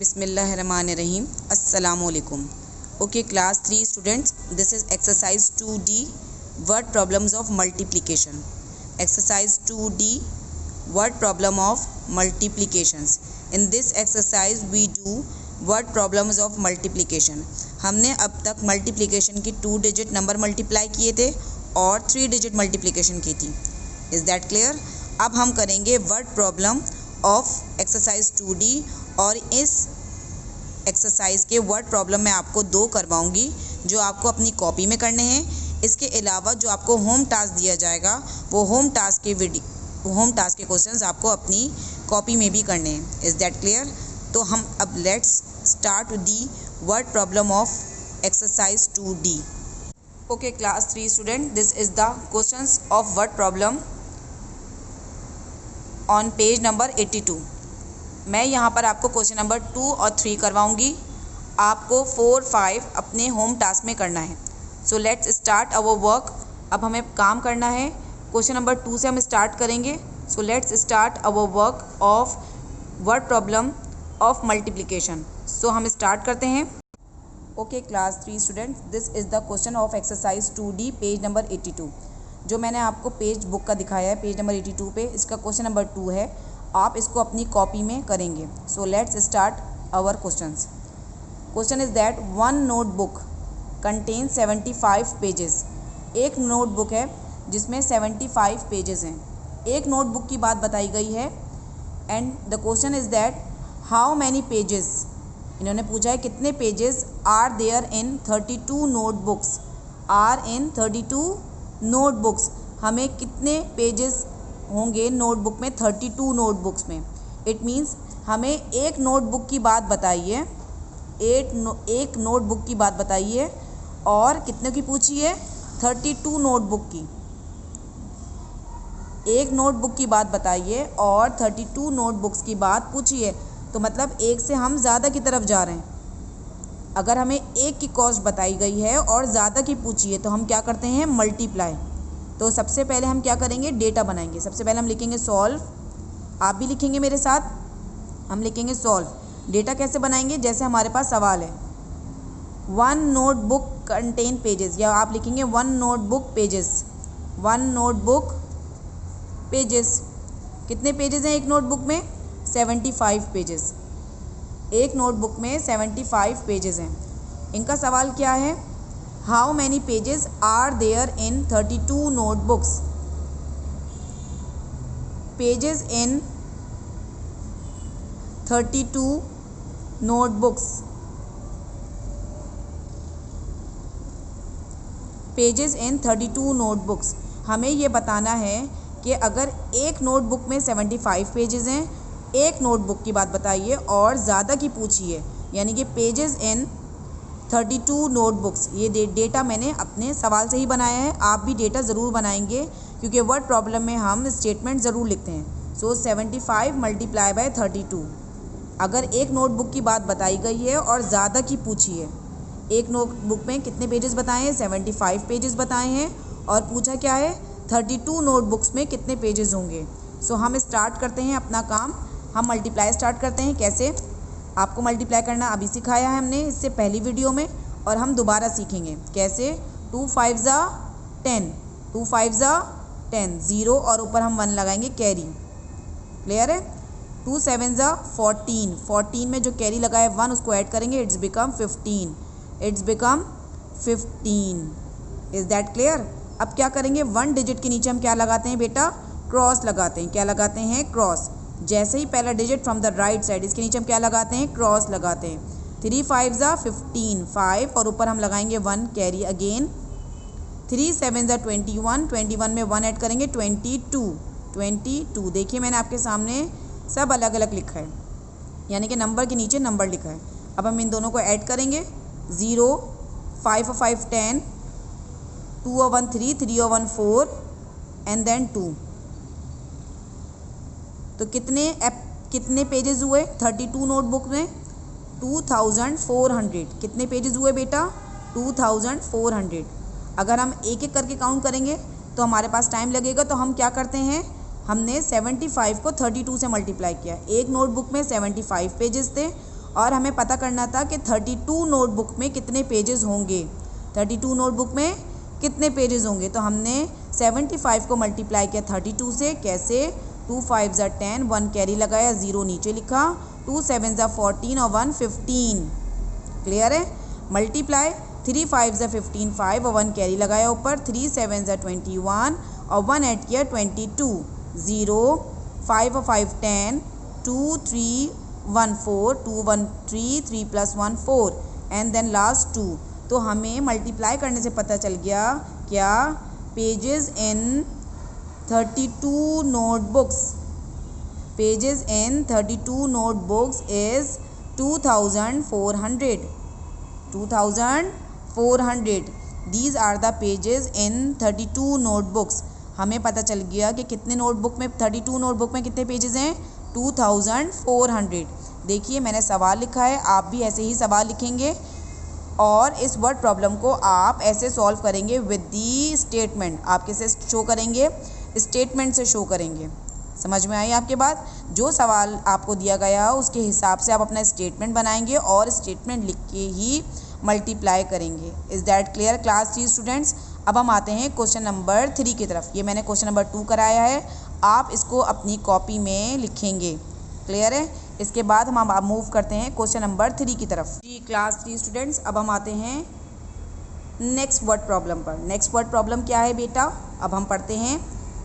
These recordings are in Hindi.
बिस्मिल्लाहिर्रहमानिर्रहीम अस्सलामुअलैकुम। Okay class 3 students, this is exercise 2D word problems of multiplication. Exercise 2D word problem of multiplications. In this exercise we do word problems of multiplication. हमने अब तक मल्टीप्लिकेशन की 2 डिजिट नंबर मल्टीप्लाई किए थे और 3 डिजिट मल्टीप्लिकेशन की थी। Is that clear? अब हम करेंगे word problem of exercise 2D और इस एक्सरसाइज के वर्ड प्रॉब्लम मैं आपको 2 करवाऊंगी जो आपको अपनी कॉपी में करने हैं। इसके अलावा जो आपको होम टास्क दिया जाएगा वो होम टास्क के क्वेश्चंस आपको अपनी कॉपी में भी करने हैं। Is that clear? तो हम अब let's start the word problem of exercise 2D। Okay class 3 student, this is the questions of word problem on page number 82। मैं यहाँ पर आपको क्वेश्चन नंबर 2 और 3 करवाऊँगी। आपको 4, 5 अपने होम टास्क में करना है। सो लेट्स स्टार्ट अवर वर्क। अब हमें काम करना है। क्वेश्चन नंबर 2 से हम स्टार्ट करेंगे। So let's start our work of word problem of multiplication. So हम स्टार्ट करते हैं। Okay class 3 students, this is the question of exercise 2D page number 82। जो मैंने आपको पेज बुक का दिखाया है पेज नंबर 82 पे, इसका क्वेश्चन नंबर 2 है। आप इसको अपनी कॉपी में करेंगे। So let's start our questions. Question is that one notebook contain 75 pages. एक नोटबुक है जिसमें 75 पेजेस हैं। एक नोटबुक की बात बताई गई है and the question is that how many pages, इन्होंने पूछा है कितने pages are there in 32 notebooks. Are in 32 notebooks, हमें कितने पेजेस होंगे नोटबुक में 32 नोटबुक्स में। इट मीन्स हमें एक नोटबुक की बात बताइए, एक नोटबुक की बात बताइए और कितने की पूछी है 32 नोटबुक की। एक नोटबुक की बात बताइए और 32 नोटबुक्स की बात पूछी है, तो मतलब एक से हम ज़्यादा की तरफ जा रहे हैं। अगर हमें एक की कॉस्ट बताई गई है और ज़्यादा की पूछी है तो हम क्या करते हैं, मल्टीप्लाई। तो सबसे पहले हम क्या करेंगे, डेटा बनाएंगे। सबसे पहले हम लिखेंगे सॉल्व। आप भी लिखेंगे मेरे साथ, हम लिखेंगे सॉल्व। डेटा कैसे बनाएंगे, जैसे हमारे पास सवाल है वन नोटबुक कंटेन पेजेस, या आप लिखेंगे one notebook pages. One notebook pages, कितने पेजेस हैं एक नोटबुक में, 75 पेजेस। एक नोटबुक में 75 पेजेस हैं। इनका सवाल क्या है, how many pages are there in 32 notebooks. Pages in 32 notebooks. Pages in 32 notebooks, हमें ये बताना है कि अगर एक नोटबुक में 75 पेजेस हैं, एक नोटबुक की बात बताइए और ज़्यादा की पूछिए, यानी कि पेजेस इन 32 नोटबुक्स। ये डेटा मैंने अपने सवाल से ही बनाया है। आप भी डेटा ज़रूर बनाएंगे क्योंकि वर्ड प्रॉब्लम में हम स्टेटमेंट ज़रूर लिखते हैं। सो 75 मल्टीप्लाई बाय 32। अगर एक नोटबुक की बात बताई गई है और ज़्यादा की पूछी है, एक नोटबुक में कितने पेजेस बताए हैं, 75 पेजेस बताए हैं और पूछा क्या है, 32 नोटबुक्स में कितने पेजेस होंगे। सो हम स्टार्ट करते हैं अपना काम। हम मल्टीप्लाई स्टार्ट करते हैं। कैसे, आपको मल्टीप्लाई करना अभी सिखाया है हमने इससे पहली वीडियो में, और हम दोबारा सीखेंगे कैसे। 2 5 ज़ा 10, 2 5 ज़ा 10, 0 और ऊपर हम 1 लगाएंगे कैरी। क्लियर है? 2 7 ज़ा 14, 14 में जो कैरी लगा है 1 उसको ऐड करेंगे, it's become 15। It's become 15। Is that clear? अब क्या करेंगे, 1 डिजिट के नीचे हम क्या लगाते हैं बेटा, क्रॉस लगाते हैं। क्या लगाते हैं, क्रॉस। जैसे ही पहला digit from the right side, इसके नीचे हम क्या लगाते हैं, क्रॉस लगाते हैं। 3 5 ज़ा 15, 5 और ऊपर हम लगाएंगे 1 कैरी अगेन। 3 7 ज़ा 21, 21 में 1 ऐड करेंगे, 22, 22। देखिए मैंने आपके सामने सब अलग अलग लिखा है, यानी कि नंबर के नीचे नंबर लिखा है। अब हम इन दोनों को ऐड करेंगे, 0, 5 और 5 10, 2 और 1 3, 3 और 1 4 एंड देन 2। तो कितने पेजेस हुए 32 नोटबुक में, 2400। कितने पेजेस हुए बेटा, 2400। अगर हम एक एक करके काउंट करेंगे तो हमारे पास टाइम लगेगा, तो हम क्या करते हैं, हमने 75 को 32 से मल्टीप्लाई किया। एक नोटबुक में 75 पेजेस थे और हमें पता करना था कि 32 नोटबुक में कितने पेजेस होंगे, 32 नोटबुक में कितने पेजेस होंगे। तो हमने 75 को मल्टीप्लाई किया 32 से। कैसे? 2 5 ज़ा 10, 1 कैरी लगाया, 0 नीचे लिखा, 2 7 ज़ा 14 और 1 15। क्लियर है? मल्टीप्लाई 3 5 ज़ा 15, 5 और 1 कैरी लगाया ऊपर, 3 7 ज़ा 21 और 1 ऐड किया 22, 0 5 और 5 10, 2 3 1 4, 2 1 3, 3 + 1 4 एंड देन लास्ट 2। तो हमें मल्टीप्लाई करने से पता चल गया क्या, pages in 32 notebooks, pages in 32 notebooks is 2400, 2400। These are the pages in 32 notebooks. हमें पता चल गया कि कितने नोटबुक में, 32 नोटबुक में कितने पेजेस हैं, 2400। देखिए मैंने सवाल लिखा है, आप भी ऐसे ही सवाल लिखेंगे और इस वर्ड प्रॉब्लम को आप ऐसे सॉल्व करेंगे विद दी स्टेटमेंट। आप कैसे शो करेंगे? स्टेटमेंट से शो करेंगे। समझ में आई आपके बात? जो सवाल आपको दिया गया उसके हिसाब से आप अपना स्टेटमेंट बनाएंगे और स्टेटमेंट लिख के ही मल्टीप्लाई करेंगे। Is that clear class 3 students? अब हम आते हैं क्वेश्चन नंबर 3 की तरफ। ये मैंने क्वेश्चन नंबर 2 कराया है, आप इसको अपनी कॉपी में लिखेंगे। क्लियर है? इसके बाद हम अब मूव करते हैं क्वेश्चन नंबर 3 की तरफ। जी क्लास 3 स्टूडेंट्स, अब हम आते हैं नेक्स्ट वर्ड प्रॉब्लम पर। नेक्स्ट वर्ड प्रॉब्लम क्या है बेटा? अब हम पढ़ते हैं,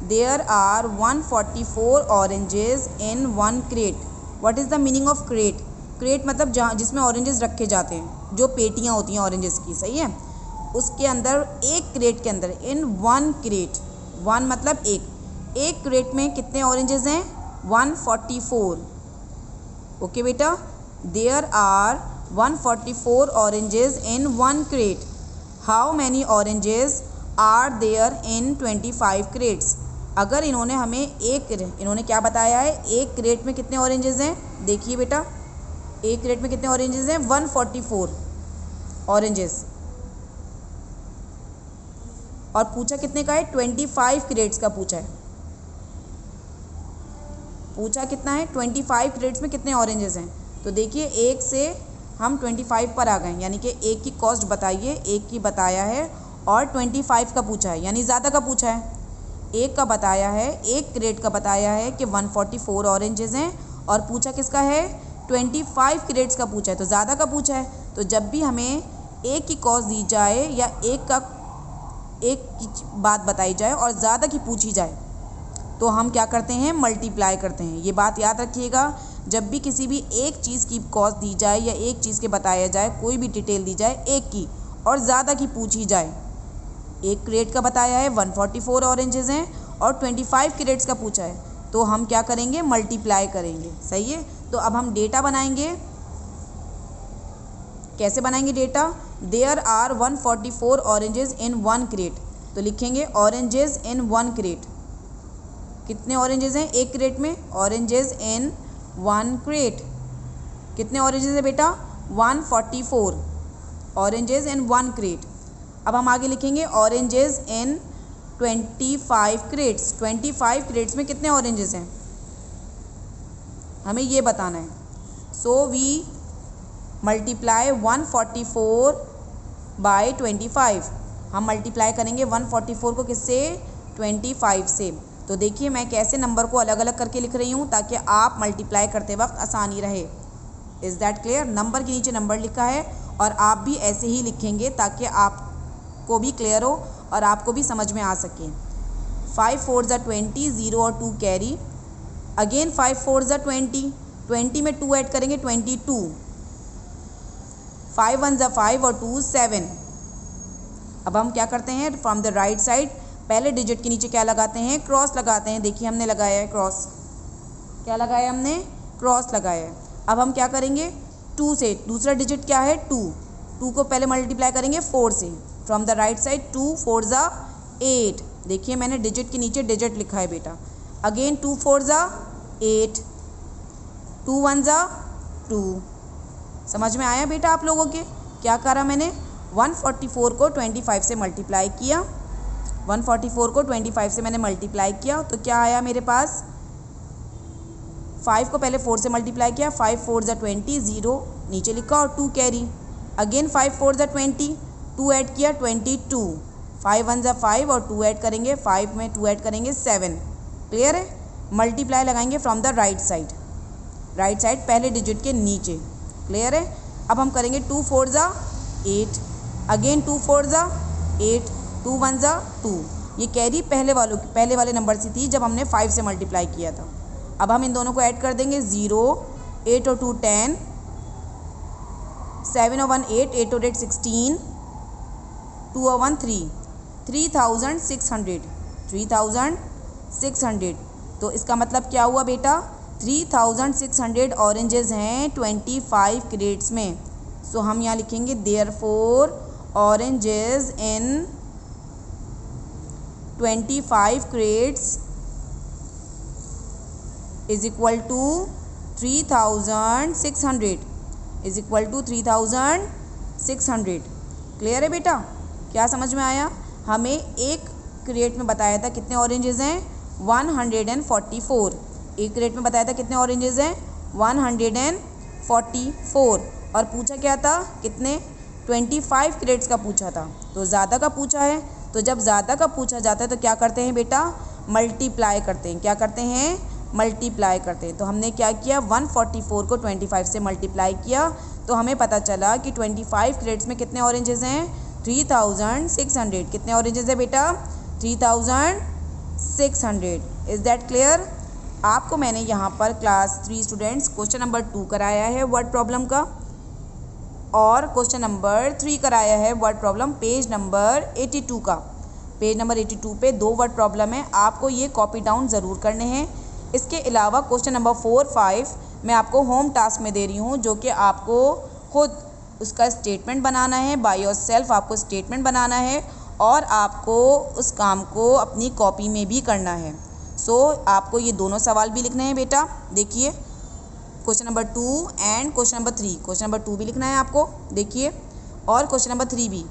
there are 144 oranges in 1 crate. What is the meaning of crate? Crate मतलब जहाँ जिसमें ऑरेंजेस रखे जाते हैं, जो पेटियाँ होती हैं ऑरेंजेस की, सही है? उसके अंदर एक क्रेट के अंदर, इन 1 क्रेट, 1 मतलब एक क्रेट में कितने ऑरेंजेस हैं? 144। ओके बेटा, there are 144 oranges in 1 crate. How many oranges are there in 25 crates? अगर इन्होंने हमें इन्होंने क्या बताया है, एक क्रेट में कितने ऑरेंजेस हैं? देखिए बेटा, एक क्रेट में कितने ऑरेंजेस हैं? 144 ऑरेंजेस। और पूछा कितने का है? 25 क्रेट्स का पूछा है। पूछा कितना है? 25 क्रेट्स में कितने ऑरेंजेस हैं? तो देखिए एक से हम 25 पर आ गए, यानी कि एक की कॉस्ट बताइए, एक की बताया है और 25 का पूछा है, यानी ज़्यादा का पूछा है। एक का बताया है, एक क्रेट का बताया है कि 144 ऑरेंजेस हैं और पूछा किसका है? 25 क्रेट्स का पूछा है, तो ज़्यादा का पूछा है। तो जब भी हमें एक की कॉस्ट दी जाए या एक की बात बताई जाए और ज़्यादा की पूछी जाए तो हम क्या करते हैं? मल्टीप्लाई करते हैं। ये बात याद रखिएगा, जब भी किसी भी एक चीज़ की कॉस्ट दी जाए या एक चीज़ के बताया जाए, कोई भी डिटेल दी जाए एक की और ज़्यादा की पूछी जाए, एक क्रेट का बताया है 144 ऑरेंजेस हैं और 25 क्रेट्स का पूछा है, तो हम क्या करेंगे? मल्टीप्लाई करेंगे। सही है? तो अब हम डेटा बनाएंगे। कैसे बनाएंगे data? There are 144 oranges in 1 crate. तो लिखेंगे ऑरेंजेस इन 1 क्रेट। कितने ऑरेंजेस हैं एक क्रेट में? Oranges in 1 crate. कितने ऑरेंजेस हैं बेटा? 144 ऑरेंजेस इन 1 क्रेट। अब हम आगे लिखेंगे ऑरेंजेस इन 25 क्रेट्स। 25 क्रेट्स में कितने ऑरेंजेस हैं? हमें ये बताना है। So we multiply 144 by 25। हम मल्टीप्लाई करेंगे 144 को किससे? 25 से। तो देखिए मैं कैसे नंबर को अलग अलग करके लिख रही हूँ ताकि आप मल्टीप्लाई करते वक्त आसानी रहे। Is that clear? नंबर के नीचे नंबर लिखा है और आप भी ऐसे ही लिखेंगे ताकि आपको भी क्लियर हो और आपको भी समझ में आ सके। 5 4 ज़ा 20, 0 और 2 कैरी। अगेन 5 4 ज़ा 20, 20 में 2 ऐड करेंगे 22। 5 1 ज़ा 5 और 2 7। अब हम क्या करते हैं? फ्रॉम द राइट साइड पहले डिजिट के नीचे क्या लगाते हैं? क्रॉस लगाते हैं। देखिए हमने लगाया है क्रॉस। क्या लगाया हमने? क्रॉस लगाया है। अब हम क्या करेंगे? 2 से दूसरा डिजिट क्या है? 2 को पहले मल्टीप्लाई करेंगे 4 से। फ्रॉम द राइट साइड 2 4 ज़ा 8। देखिए मैंने डिजिट के नीचे डिजिट लिखा है बेटा। अगेन 2 4 ज़ा 8, 2 1 ज़ा 2। समझ में आया बेटा आप लोगों के? क्या करा मैंने? 144 को 25 से मल्टीप्लाई किया। 144 को 25 से मैंने मल्टीप्लाई किया तो क्या आया मेरे पास? 5 को पहले 4 से मल्टीप्लाई किया, 5 4 ज़ा 20, 0 नीचे लिखा और 2 कैरी। अगेन 5 4 ज़ा 20, 2 ऐड किया 22, 5 1 ज़ा 5 और 2 ऐड करेंगे, 5 में 2 ऐड करेंगे 7। क्लियर है। मल्टीप्लाई लगाएंगे फ्रॉम द राइट साइड पहले डिजिट के नीचे। क्लियर है। अब हम करेंगे 2 4 ज़ा 8, अगेन 2 4 ज़ा 8, 2 1 ज़ा 2। ये कैरी पहले वाले नंबर से थी जब हमने 5 से मल्टीप्लाई किया था। अब हम इन दोनों को ऐड कर देंगे, 0 8 और 2 10, 7 और 1 8, 8 और 8 16, 2 और 1 3, 3600। तो इसका मतलब क्या हुआ बेटा, 3600 ऑरेंजेस हैं 25 क्रेट्स में। सो हम यहाँ लिखेंगे therefore oranges in 25 crates is equal to 3600 is equal to 3600। Clear है बेटा, क्या समझ में आया। हमें एक क्रेट में बताया था कितने ऑरेंजेस हैं, 144। एक क्रेट में बताया था कितने ऑरेंजेस हैं, 144। और पूछा क्या था, कितने, 25 क्रेट्स का पूछा था। तो ज़्यादा का पूछा है, तो जब ज़्यादा का पूछा जाता है तो क्या करते हैं बेटा, मल्टीप्लाई करते हैं। क्या करते हैं, मल्टीप्लाई करते हैं। तो हमने क्या किया, 144 को 25 से मल्टीप्लाई किया तो हमें पता चला कि 25 क्रेट्स में कितने ऑरेंजेस हैं, 3600। कितने ऑरेंजेस है बेटा, 3600। Is that clear. आपको मैंने यहाँ पर क्लास 3 स्टूडेंट्स क्वेश्चन नंबर 2 कराया है वर्ड प्रॉब्लम का, और क्वेश्चन नंबर 3 कराया है वर्ड प्रॉब्लम पेज नंबर 82 का। पेज नंबर 82 पे 2 वर्ड प्रॉब्लम है, आपको ये कॉपी डाउन ज़रूर करने हैं। इसके अलावा क्वेश्चन नंबर 4 5 मैं आपको होम टास्क में दे रही हूँ, जो कि आपको खुद उसका स्टेटमेंट बनाना है, बाय योर सेल्फ आपको स्टेटमेंट बनाना है और आपको उस काम को अपनी कॉपी में भी करना है। सो आपको ये दोनों सवाल भी लिखने हैं बेटा। देखिए question number 2 and question number 3। Question number 2 भी लिखना है आपको, देखिए, और क्वेश्चन नंबर 3 भी।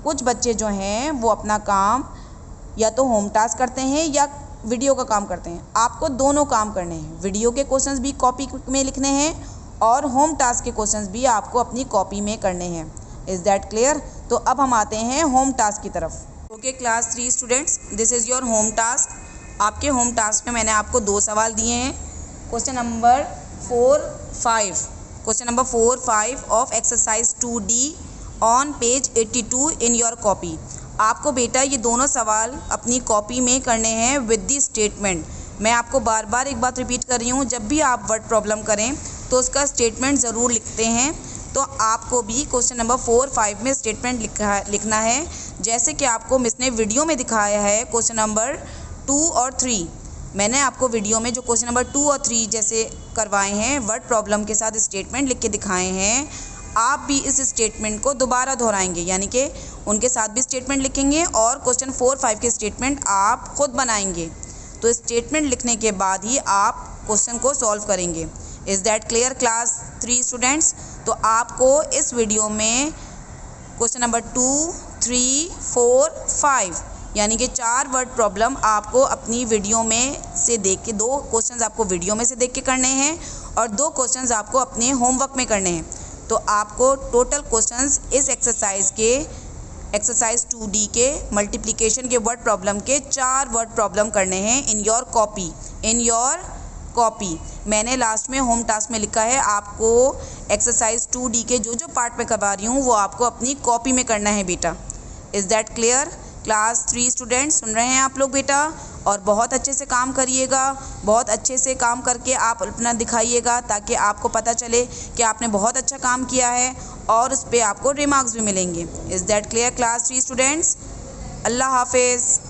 कुछ बच्चे जो हैं वो अपना काम या तो होम टास्क करते हैं या वीडियो का काम करते हैं। आपको दोनों काम करने हैं, वीडियो के क्वेश्चंस भी कॉपी में लिखने हैं और होम टास्क के क्वेश्चंस भी आपको अपनी कॉपी में करने हैं। Is that clear. तो अब हम आते हैं होम टास्क की तरफ। Okay class 3 students, this is your home task. आपके होम टास्क में मैंने आपको 2 सवाल दिए हैं। Question number 4 5 of exercise 2D on page 82 in your copy. आपको बेटा ये दोनों सवाल अपनी कॉपी में करने हैं विद दी स्टेटमेंट। मैं आपको बार बार एक बात रिपीट कर रही हूँ, जब भी आप वर्ड प्रॉब्लम करें तो उसका स्टेटमेंट ज़रूर लिखते हैं। तो आपको भी क्वेश्चन नंबर 4 5 में स्टेटमेंट लिखना है, जैसे कि आपको मिस ने वीडियो में दिखाया है। क्वेश्चन नंबर 2 और 3 मैंने आपको वीडियो में जो क्वेश्चन नंबर 2 और 3 जैसे करवाए हैं, वर्ड प्रॉब्लम के साथ स्टेटमेंट लिख के दिखाए हैं, आप भी इस स्टेटमेंट को दोबारा दोहराएंगे, यानी कि उनके साथ भी स्टेटमेंट लिखेंगे और क्वेश्चन 4 5 के स्टेटमेंट आप खुद बनाएंगे। तो स्टेटमेंट लिखने के बाद ही आप क्वेश्चन को सॉल्व करेंगे। Is that clear class 3 students. तो आपको इस वीडियो में क्वेश्चन नंबर 2 3 4 5 यानी कि 4 वर्ड प्रॉब्लम आपको अपनी वीडियो में से देख के, 2 क्वेश्चंस आपको वीडियो में से देख के करने हैं और 2 क्वेश्चंस आपको अपने होमवर्क में करने हैं। तो आपको टोटल क्वेश्चंस इस एक्सरसाइज 2D के मल्टीप्लिकेशन के वर्ड प्रॉब्लम के 4 वर्ड प्रॉब्लम करने हैं इन योर कॉपी। मैंने लास्ट में होम टास्क में लिखा है, आपको एक्सरसाइज 2D के जो पार्ट में करवा रही हूँ वो आपको अपनी कॉपी में करना है बेटा। Is that clear class 3 students. सुन रहे हैं आप लोग बेटा, और बहुत अच्छे से काम करिएगा, बहुत अच्छे से काम करके आप अपना दिखाइएगा, ताकि आपको पता चले कि आपने बहुत अच्छा काम किया है और उस पर आपको रिमार्क्स भी मिलेंगे। Is that clear class 3 students. Allah हाफिज़।